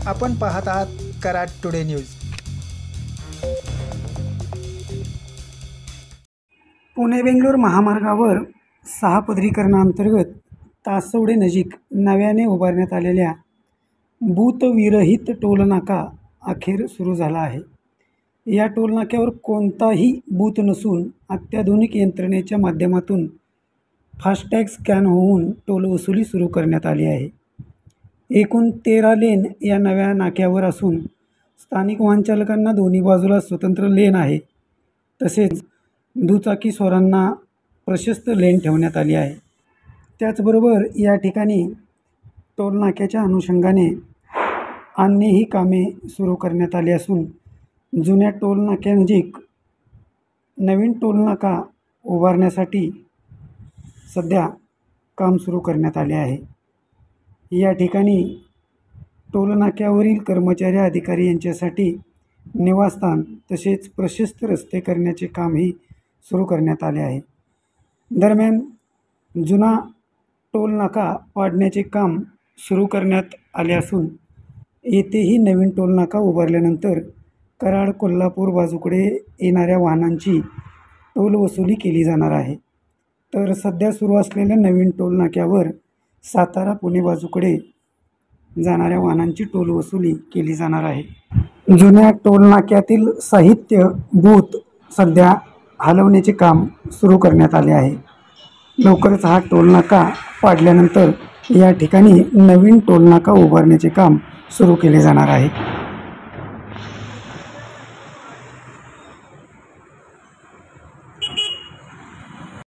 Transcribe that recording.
आपण पाहत आहात कराड टुडे न्यूज। पुणे बेंगलोर महामार्गावर 6 पदरीकरणाअंतर्गत तासवडे नजीक नव्याने उभारण्यात आलेल्या बूथविरहित टोलनाका अखेर सुरू झाला आहे। या टोलनाक्यावर कोणताही बूथ नसून अत्याधुनिक यंत्रणेच्या माध्यमातून फास्टॅग स्कॅन होऊन टोल वसुली सुरू करण्यात आली आहे। एकूण 13 लेन या नव्या नाक्यावर असून स्थानिक वाहनचालकांना दोन्ही बाजूला स्वतंत्र लेन आहे। तसेच दुचाकीस्वारांना प्रशस्त लेन ठेवण्यात आली आहे। त्याचबरोबर या ठिकाणी टोलनाक्याच्या अनुषंगाने अन्यही कामे सुरू करण्यात आली असून जुन्या टोलनाक्यानजीक नवीन टोलनाका उभारण्यासाठी सध्या काम सुरू करण्यात आले आहे। या ठिकाणी टोलनाक्यावरील कर्मचारी अधिकारी यांच्यासाठी निवासस्थान तसेच प्रशस्त रस्ते करण्याचे कामही सुरू करण्यात आले आहे। दरम्यान जुना टोलनाका पाडण्याचे काम सुरू करण्यात आले असून येथेही नवीन टोलनाका उभारल्यानंतर कराड कोल्हापूर बाजूकडे येणाऱ्या वाहनांची टोल वसुली केली जाणार आहे। तर सध्या सुरू असलेल्या नवीन टोलनाक्यावर सातारा पुणे बाजूकडे जाणाऱ्या वाहनांची टोल वसुली केली जाणार आहे। जुन्या टोलनाक्यातील साहित्य बूथ सध्या हलवण्याचे काम सुरू करण्यात आले आहे। लवकरच हा टोलनाका पाडल्यानंतर या ठिकाणी नवीन टोलनाका उभारण्याचे काम सुरू केले जाणार आहे।